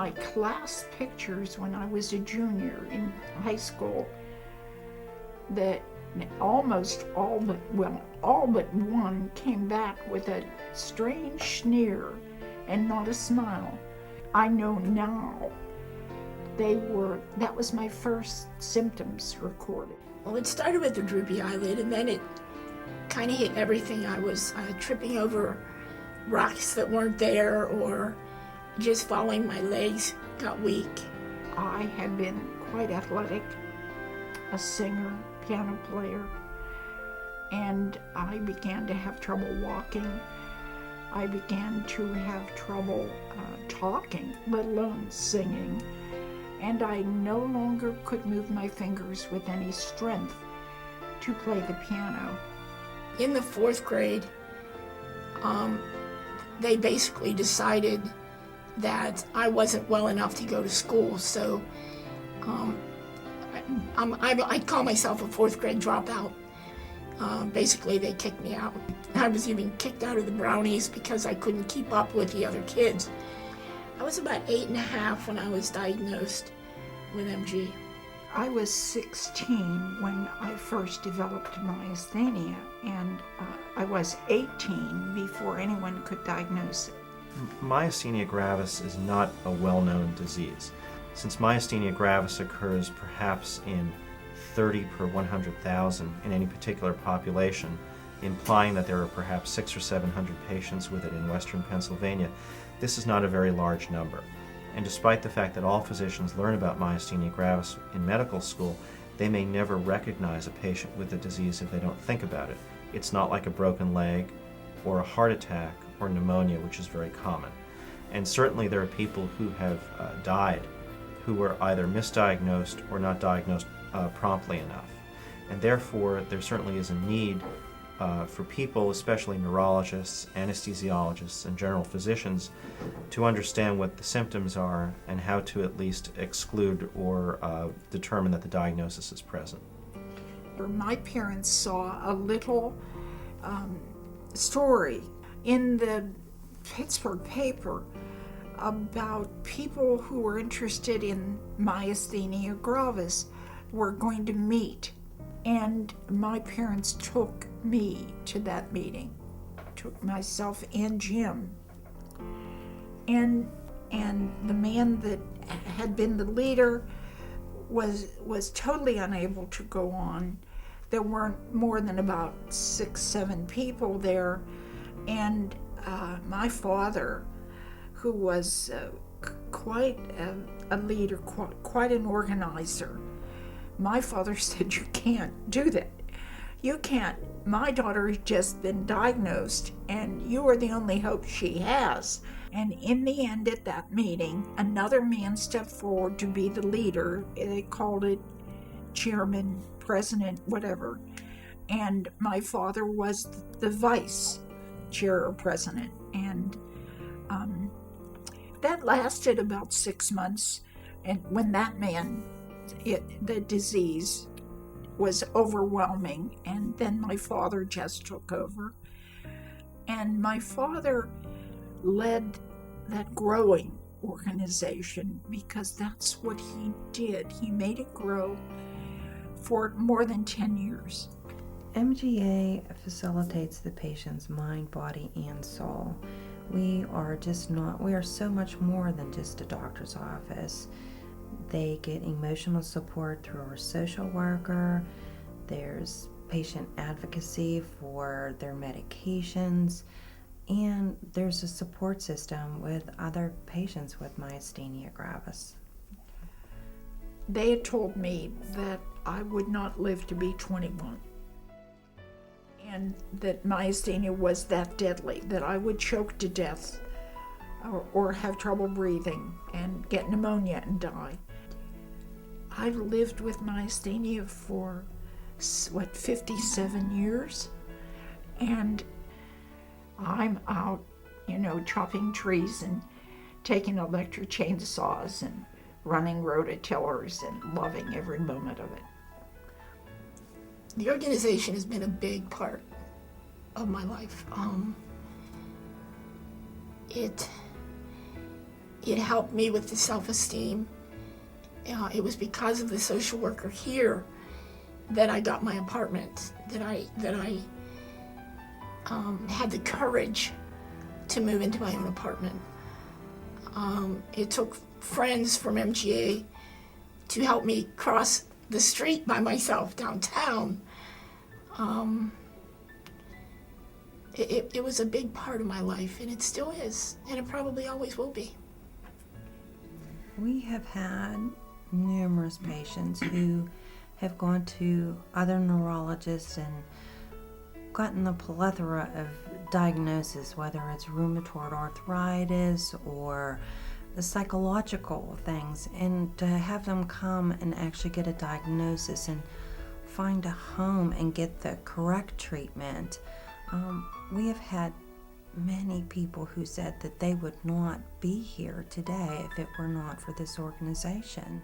my class pictures when I was a junior in high school, that almost all but one came back with a strange sneer and not a smile. I know now that was my first symptoms recorded. Well, it started with the droopy eyelid, and then it kind of hit everything. I was tripping over rocks that weren't there, or just falling. My legs got weak. I had been quite athletic, a singer, piano player, and I began to have trouble walking. I began to have trouble talking, let alone singing, and I no longer could move my fingers with any strength to play the piano. In the 4th grade, they basically decided that I wasn't well enough to go to school, so I'd call myself a 4th grade dropout. Basically, they kicked me out. I was even kicked out of the brownies because I couldn't keep up with the other kids. I was about 8 and a half when I was diagnosed with MG. I was 16 when I first developed myasthenia, and I was 18 before anyone could diagnose it. Myasthenia gravis is not a well-known disease. Since myasthenia gravis occurs perhaps in 30 per 100,000 in any particular population, implying that there are perhaps 600 or 700 patients with it in western Pennsylvania, this is not a very large number. And despite the fact that all physicians learn about myasthenia gravis in medical school, they may never recognize a patient with the disease if they don't think about it. It's not like a broken leg or a heart attack or pneumonia, which is very common. And certainly there are people who have died who were either misdiagnosed or not diagnosed promptly enough. And therefore, there certainly is a need for people, especially neurologists, anesthesiologists, and general physicians, to understand what the symptoms are and how to at least exclude or determine that the diagnosis is present. My parents saw a little story in the Pittsburgh paper about people who were interested in myasthenia gravis were going to meet, and my parents took me to that meeting, took myself and Jim, and the man that had been the leader was totally unable to go on. There weren't more than about 6-7 people there, and my father, who was quite a leader, quite an organizer, my father said, "You can't do that. You can't. My daughter has just been diagnosed, and you are the only hope she has." And in the end, at that meeting, another man stepped forward to be the leader. They called it chairman, president, whatever. And my father was the vice chair or president. And that lasted about 6 months. And when that man, the disease was overwhelming, and then my father just took over. And my father led that growing organization because that's what he did. He made it grow for more than 10 years. MGA facilitates the patient's mind, body, and soul. We are so much more than just a doctor's office. They get emotional support through our social worker. There's patient advocacy for their medications. And there's a support system with other patients with myasthenia gravis. They had told me that I would not live to be 21. And that myasthenia was that deadly, that I would choke to death or have trouble breathing and get pneumonia and die. I've lived with myasthenia for, 57 years? And I'm out, chopping trees and taking electric chainsaws and running rototillers and loving every moment of it. The organization has been a big part of my life. It helped me with the self-esteem. It was because of the social worker here that I got my apartment, that I had the courage to move into my own apartment. It took friends from MGA to help me cross the street by myself downtown. It was a big part of my life, and it still is, and it probably always will be. We have had numerous patients who have gone to other neurologists and gotten a plethora of diagnoses, whether it's rheumatoid arthritis or the psychological things, and to have them come and actually get a diagnosis and find a home and get the correct treatment. We have had many people who said that they would not be here today if it were not for this organization.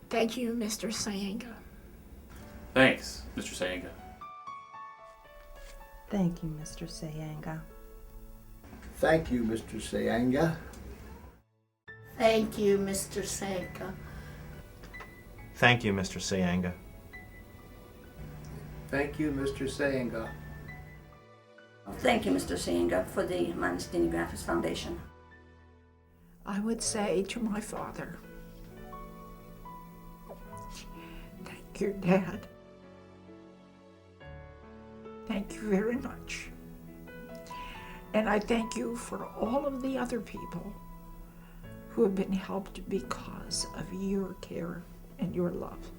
Thank you, Mr. Sayanga. Thanks, Mr. Sayanga. Thank you, Mr. Sayanga. Thank you, Mr. Sayanga. Thank you, Mr. Sayanga. Thank you, Mr. Sayanga. Thank you, Mr. Sayanga. Thank you, Mr. Sayanga, for the Myasthenia Gravis Foundation. I would say to my father, thank you, Dad. Thank you very much. And I thank you for all of the other people who have been helped because of your care and your love.